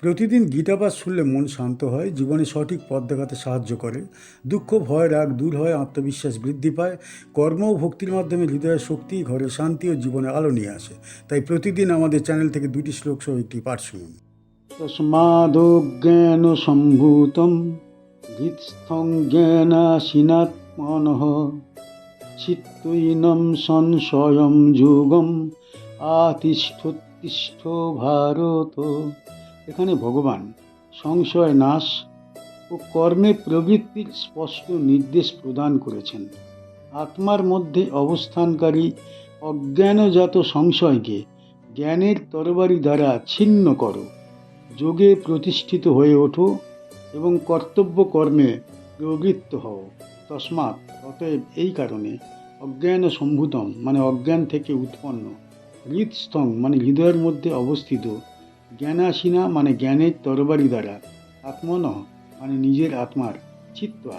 প্রতিদিন গীতাপাঠ শুনলে মন শান্ত হয়, জীবনে সঠিক পথ দেখাতে সাহায্য করে। দুঃখ, ভয়, রাগ দূর হয়, আত্মবিশ্বাস বৃদ্ধি পায়। কর্ম ও ভক্তির মাধ্যমে হৃদয়ের শক্তি, ঘরে শান্তি ও জীবনে আলো নিয়ে আসে। তাই প্রতিদিন আমাদের চ্যানেল থেকে 2টি শ্লোক সহ একটি পাঠ শুনুন। তস্মাদজ্ঞান সম্ভূতম হৃৎস্থং জ্ঞানাসীনাত্মনঃ চিত্তৈনম সংশয়ম যোগম আতিষ্ঠোত্তিষ্ঠ ভারত। এখানে ভগবান সংশয় নাশ ও কর্মে প্রবৃত্তির স্পষ্ট নির্দেশ প্রদান করেছেন। আত্মার মধ্যে অবস্থানকারী অজ্ঞানজাত সংশয়কে জ্ঞানের তরবারি দ্বারা ছিন্ন করো, যোগে প্রতিষ্ঠিত হয়ে ওঠো এবং কর্তব্য কর্মে প্রবৃত্ত হও। তস্মাৎ, অতএব এই কারণে, অজ্ঞান সম্ভূতম মানে অজ্ঞান থেকে উৎপন্ন, হৃৎস্থং মানে হৃদয়ের মধ্যে অবস্থিত, জ্ঞানাসীনা মানে জ্ঞানের তরবারি দ্বারা, আত্মনঃ মানে নিজের আত্মার, চিত্তা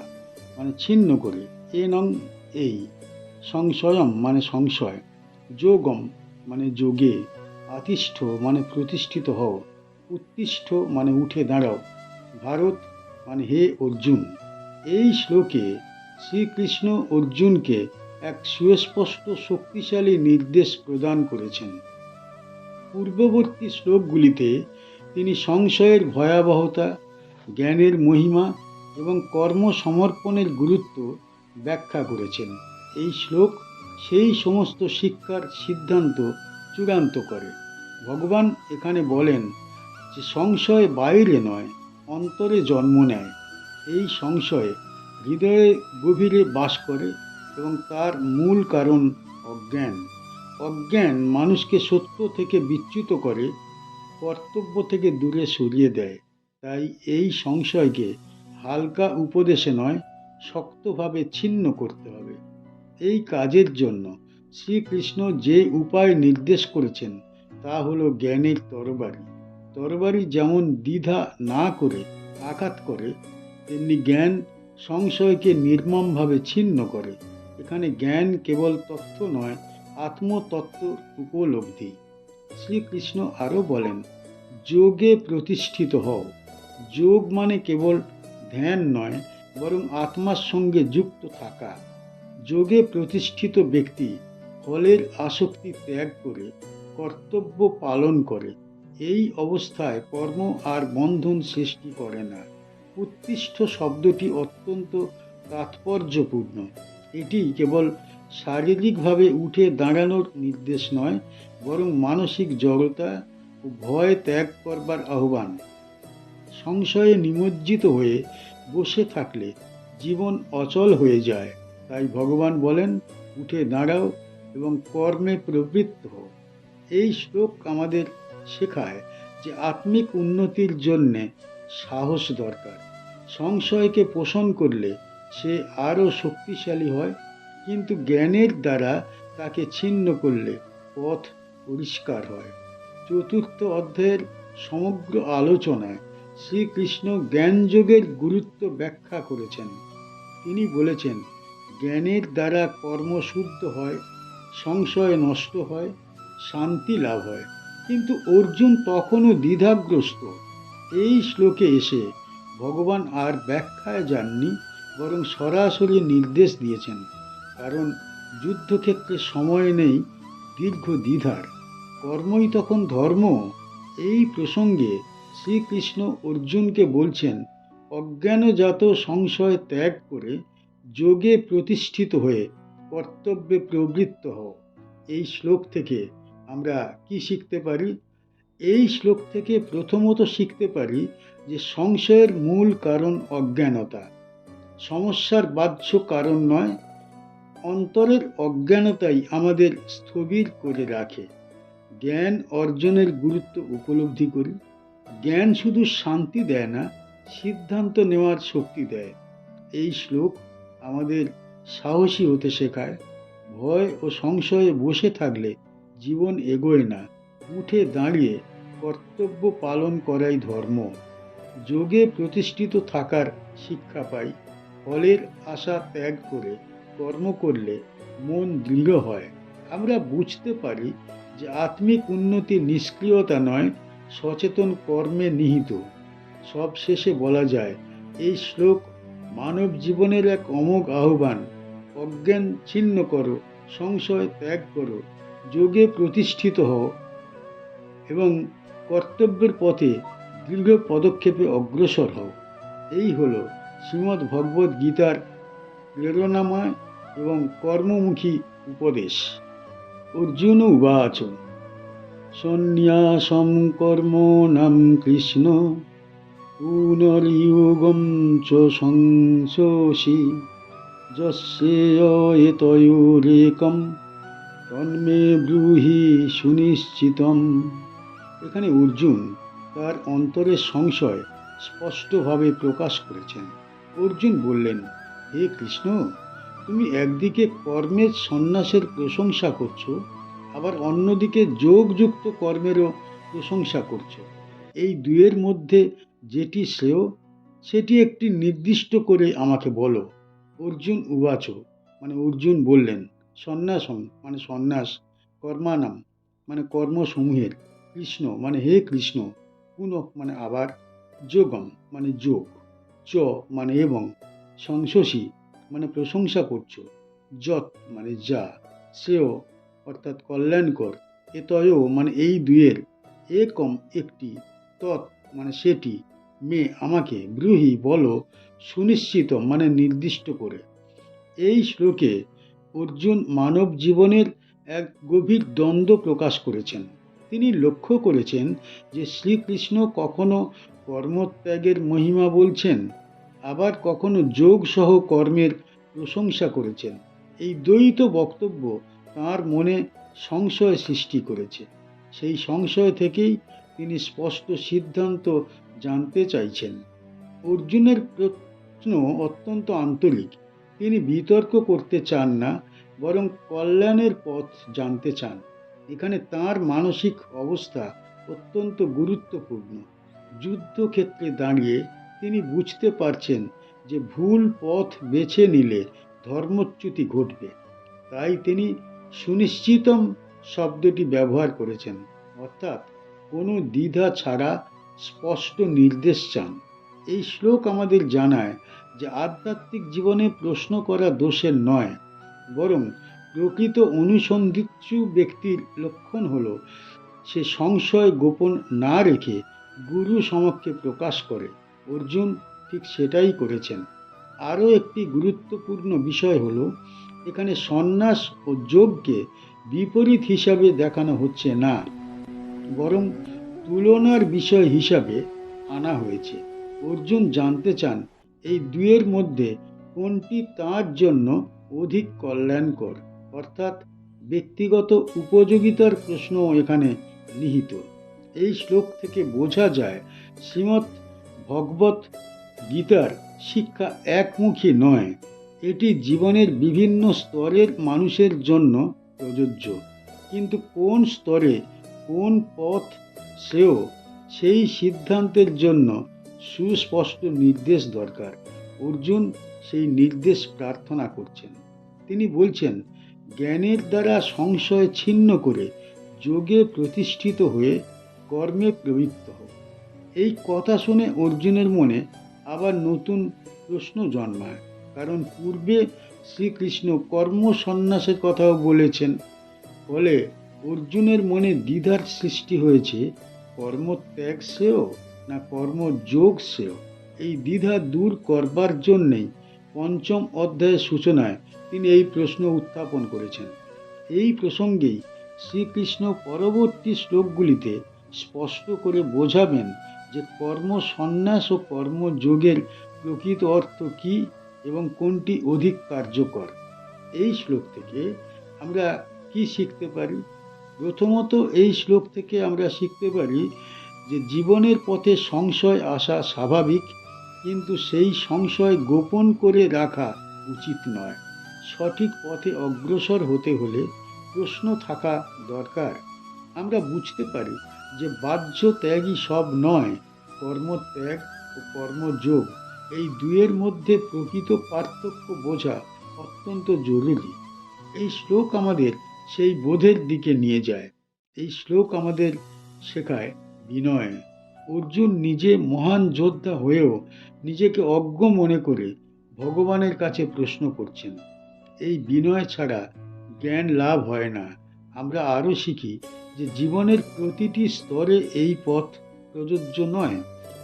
মানে ছিন্ন করে, নং এই, সংশয়ম মানে সংশয়, যোগম মানে যোগে, আতিষ্ঠ মানে প্রতিষ্ঠিত হও, উত্তিষ্ঠ মানে উঠে দাঁড়াও, ভারত মানে হে অর্জুন। এই শ্লোকে শ্রীকৃষ্ণ অর্জুনকে এক সুস্পষ্ট শক্তিশালী নির্দেশ প্রদান করেছেন। পূর্ববর্তী শ্লোকগুলিতে তিনি সংশয়ের ভয়াবহতা, জ্ঞানের মহিমা এবং কর্ম সমর্পণের গুরুত্ব ব্যাখ্যা করেছেন। এই শ্লোক সেই সমস্ত শিক্ষার সিদ্ধান্ত চূড়ান্ত করে। ভগবান এখানে বলেন যে সংশয় বাইরে নয়, অন্তরে জন্ম নেয়। এই সংশয় হৃদয়ে গভীরে বাস করে এবং তার মূল কারণ অজ্ঞান। অজ্ঞান মানুষকে সত্য থেকে বিচ্যুত করে, কর্তব্য থেকে দূরে সরিয়ে দেয়। তাই এই সংশয়কে হালকা উপদেশে নয়, শক্তভাবে ছিন্ন করতে হবে। এই কাজের জন্য শ্রীকৃষ্ণ যে উপায় নির্দেশ করেছেন তা হলো জ্ঞানের তরবারি। তরবারি যেমন দ্বিধা না করে আঘাত করে, তেমনি জ্ঞান সংশয়কে নির্মমভাবে ছিন্ন করে। এখানে জ্ঞান কেবল তথ্য নয়, আত্মতত্ত্ব উপলব্ধি। শ্রীকৃষ্ণ আরও বলেন, যোগে প্রতিষ্ঠিত হও। যোগ মানে কেবল ধ্যান নয়, বরং আত্মার সঙ্গে যুক্ত থাকা। যোগে প্রতিষ্ঠিত ব্যক্তি ফলের আসক্তি ত্যাগ করে কর্তব্য পালন করে। এই অবস্থায় কর্ম আর বন্ধন সৃষ্টি করে না। উত্তিষ্ঠ শব্দটি অত্যন্ত তাৎপর্যপূর্ণ। এটি কেবল শারীরিকভাবে উঠে দাঁড়ানোর নির্দেশ নয়, বরং মানসিক জড়তা ও ভয় ত্যাগ করবার আহ্বান। সংশয়ে নিমজ্জিত হয়ে বসে থাকলে জীবন অচল হয়ে যায়। তাই ভগবান বলেন, উঠে দাঁড়াও এবং কর্মে প্রবৃত্ত হও। এই শ্লোক আমাদের শেখায় যে আত্মিক উন্নতির জন্যে সাহস দরকার। সংশয়কে পোষণ করলে সে আরও শক্তিশালী হয়, কিন্তু জ্ঞানের দ্বারা তাকে ছিন্ন করলে পথ পরিষ্কার হয়। চতুর্থ অধ্যায়ের সমগ্র আলোচনায় শ্রীকৃষ্ণ জ্ঞানযোগের গুরুত্ব ব্যাখ্যা করেছেন। তিনি বলেছেন, জ্ঞানের দ্বারা কর্ম শুদ্ধ হয়, সংশয় নষ্ট হয়, শান্তি লাভ হয়। কিন্তু অর্জুন তখনও দ্বিধাগ্রস্ত। এই শ্লোকে এসে ভগবান আর ব্যাখ্যায় যাননি, বরং সরাসরি নির্দেশ দিয়েছেন। কারণ যুদ্ধক্ষেত্রে সময় নেই দীর্ঘ দ্বিধার, কর্মই তখন ধর্ম। এই প্রসঙ্গে শ্রীকৃষ্ণ অর্জুনকে বলছেন, অজ্ঞানজাত সংশয় ত্যাগ করে যোগে প্রতিষ্ঠিত হয়ে কর্তব্যে প্রবৃত্ত হও। এই শ্লোক থেকে আমরা কি শিখতে পারি? এই শ্লোক থেকে প্রথমত শিখতে পারি যে সংশয়ের মূল কারণ অজ্ঞানতা। সমস্যার বাহ্য কারণ নয়, অন্তরের অজ্ঞানতাই আমাদের স্থবির করে রাখে। জ্ঞান অর্জনের গুরুত্ব উপলব্ধি করি। জ্ঞান শুধু শান্তি দেয় না, সিদ্ধান্ত নেওয়ার শক্তি দেয়। এই শ্লোক আমাদের সাহসী হতে শেখায়। ভয় ও সংশয়ে বসে থাকলে জীবন এগোয় না। উঠে দাঁড়িয়ে কর্তব্য পালন করাই ধর্ম। যোগে প্রতিষ্ঠিত থাকার শিক্ষা পাই। ফলের আশা ত্যাগ করে কর্ম করলে মন দৃঢ় হয়। আমরা বুঝতে পারি যে আত্মিক উন্নতি নিষ্ক্রিয়তা নয়, সচেতন কর্মে নিহিত। সব শেষে বলা যায়, এই শ্লোক মানব জীবনের এক অমোঘ আহ্বান। অজ্ঞান ছিন্ন করো, সংশয় ত্যাগ করো, যোগে প্রতিষ্ঠিত হও এবং কর্তব্যের পথে দৃঢ় পদক্ষেপে অগ্রসর হও। এই হল শ্রীমদ্ ভগবদ্ গীতার প্রেরণাময় এবং কর্মমুখী উপদেশ। অর্জুন উবাচ সন্ন্যাসম কর্মণাং কৃষ্ণ পুনর্যোগং চ সংশোষি যস্যেয়তয়োরেকম তন্মে ব্রূহি সুনিশ্চিতম। এখানে অর্জুন তার অন্তরের সংশয় স্পষ্টভাবে প্রকাশ করেছেন। অর্জুন বললেন, হে কৃষ্ণ, তুমি একদিকে কর্মের সন্ন্যাসের প্রশংসা করছো, আবার অন্যদিকে যোগযুক্ত কর্মেরও প্রশংসা করছো। এই দুয়ের মধ্যে যেটি শ্রেয় সেটি একটি নির্দিষ্ট করে আমাকে বলো। অর্জুন উবাচ, মানে অর্জুন বললেন, সন্ন্যাসম মানে সন্ন্যাস, কর্মানাম মানে কর্মসমূহের, কৃষ্ণ মানে হে কৃষ্ণ, পুনঃ মানে আবার, যোগম মানে যোগ, চ মানে এবং, সংশোষী মানে প্রশংসা করছো, যৎ মানে যা, শ্রেয় অর্থাৎ কল্যাণকর, এতয় মানে এই দুয়ের, একম একটি, তৎ মানে সেটি, মে আমাকে, ব্রূহি বলো, সুনিশ্চিত মানে নির্দিষ্ট করে। এই শ্লোকে অর্জুন মানব জীবনের এক গভীর দ্বন্দ্ব প্রকাশ করেছেন। তিনি লক্ষ্য করেছেন যে শ্রীকৃষ্ণ কখনো কর্মত্যাগের মহিমা বলছেন, আবার কখনো যোগ সহ কর্মের প্রশংসা করেছেন। এই দ্বৈত বক্তব্য তাঁর মনে সংশয় সৃষ্টি করেছে। সেই সংশয় থেকেই তিনি স্পষ্ট সিদ্ধান্ত জানতে চাইছেন। অর্জুনের প্রশ্ন অত্যন্ত আন্তরিক। তিনি বিতর্ক করতে চান না, বরং কল্যাণের পথ জানতে চান। এখানে তাঁর মানসিক অবস্থা অত্যন্ত গুরুত্বপূর্ণ। যুদ্ধক্ষেত্রে দাঁড়িয়ে তিনি বুঝতে পারছেন যে ভুল পথ বেছে নিলে ধর্মচ্যুতি ঘটবে। তাই তিনি সুনিশ্চিতম শব্দটি ব্যবহার করেছেন, অর্থাৎ কোনো দ্বিধা ছাড়া স্পষ্ট নির্দেশ চান। এই শ্লোক আমাদের জানায় যে আধ্যাত্মিক জীবনে প্রশ্ন করা দোষের নয়, বরং প্রকৃত অনুসন্ধিৎসু ব্যক্তির লক্ষণ হল সে সংশয় গোপন না রেখে গুরু সমক্ষে প্রকাশ করে। অর্জুন ঠিক সেটাই করেছেন। আরও একটি গুরুত্বপূর্ণ বিষয় হল, এখানে সন্ন্যাস ও যোগকে বিপরীত হিসাবে দেখানো হচ্ছে না, বরং তুলনার বিষয় হিসাবে আনা হয়েছে। অর্জুন জানতে চান এই দুয়ের মধ্যে কোনটি তার জন্য অধিক কল্যাণকর, অর্থাৎ ব্যক্তিগত উপযোগিতার প্রশ্ন এখানে নিহিত। এই শ্লোক থেকে বোঝা যায় শ্রীমদ্ ভগবত গীতার শিক্ষা একমুখী নয়, এটি জীবনের বিভিন্ন স্তরের মানুষের জন্য প্রযোজ্য। কিন্তু কোন স্তরে কোন পথ শ্রেয় সেই সিদ্ধান্তের জন্য সুস্পষ্ট নির্দেশ দরকার। অর্জুন সেই নির্দেশ প্রার্থনা করছেন। তিনি বলছেন, জ্ঞানের দ্বারা সংশয় ছিন্ন করে যোগে প্রতিষ্ঠিত হয়ে কর্মে প্রবৃত্ত হও। এই কথা শুনে অর্জুনের মনে আবার নতুন প্রশ্ন জন্মায়, কারণ পূর্বে শ্রীকৃষ্ণ কর্ম সন্ন্যাসের কথাও বলেছেন। ফলে অর্জুনের মনে দ্বিধার সৃষ্টি হয়েছে, কর্মত্যাগ শ্রেয় না কর্মযোগ শ্রেয়। এই দ্বিধা দূর করবার জন্যেই পঞ্চম অধ্যায়ের সূচনায় তিনি এই প্রশ্ন উত্থাপন করেছেন। এই প্রসঙ্গেই শ্রীকৃষ্ণ পরবর্তী শ্লোকগুলিতে স্পষ্ট করে বোঝাবেন যে কর্ম সন্ন্যাস ও কর্মযোগের প্রকৃত অর্থ কী এবং কোনটি অধিক কার্যকর। এই শ্লোক থেকে আমরা কি শিখতে পারি? প্রথমত, এই শ্লোক থেকে আমরা শিখতে পারি যে জীবনের পথে সংশয় আসা স্বাভাবিক, কিন্তু সেই সংশয় গোপন করে রাখা উচিত নয়। সঠিক পথে অগ্রসর হতে হলে প্রশ্ন থাকা দরকার। আমরা বুঝতে পারি যে বাহ্য ত্যাগই সব নয়। কর্মত্যাগ ও কর্মযোগ এই দুয়ের মধ্যে প্রকৃত পার্থক্য বোঝা অত্যন্ত জরুরি। এই শ্লোক আমাদের সেই বোধের দিকে নিয়ে যায়। এই শ্লোক আমাদের শেখায় বিনয়। অর্জুন নিজে মহান যোদ্ধা হয়েও নিজেকে অজ্ঞ মনে করে ভগবানের কাছে প্রশ্ন করছেন। এই বিনয় ছাড়া জ্ঞান লাভ হয় না। আমরা আরও শিখি যে জীবনের প্রতিটি স্তরে এই পথ প্রযোজ্য নয়।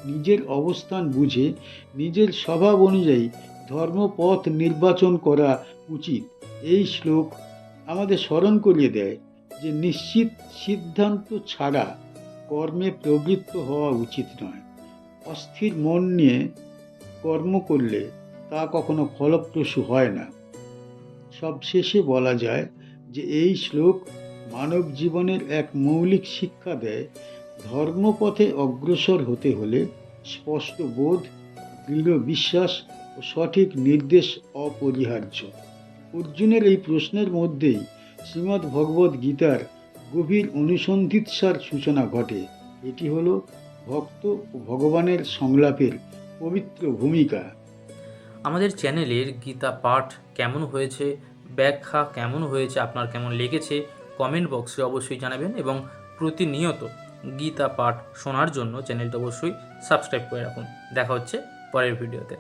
নিজের অবস্থান বুঝে নিজের স্বভাব অনুযায়ী ধর্মপথ নির্বাচন করা উচিত। এই শ্লোক আমাদের স্মরণ করিয়ে দেয় যে নিশ্চিত সিদ্ধান্ত ছাড়া কর্মে প্রবৃত্ত হওয়া উচিত নয়। অস্থির মন নিয়ে কর্ম করলে তা কখনো ফলপ্রসূ হয় না। সবশেষে বলা যায় যে এই শ্লোক মানব জীবনের এক মৌলিক শিক্ষা দেয়। ধর্মপথে অগ্রসর হতে হলে স্পষ্ট বোধ, দৃঢ় বিশ্বাস ও সঠিক নির্দেশ অপরিহার্য। অর্জুনের এই প্রশ্নের মধ্যেই শ্রীমদ্ ভগবদ্ গীতার গভীর অনুসন্ধিৎসার সূচনা ঘটে। এটি হল ভক্ত ও ভগবানের সংলাপের পবিত্র ভূমিকা। আমাদের চ্যানেলের গীতা পাঠ কেমন হয়েছে, ব্যাখ্যা কেমন হয়েছে, আপনার কেমন লেগেছে কমেন্ট বক্সে অবশ্যই জানাবেন, এবং প্রতিনিয়ত গীতা পাঠ শোনার জন্য চ্যানেলটা অবশ্যই সাবস্ক্রাইব করে রাখুন। দেখা হচ্ছে পরের ভিডিওতে।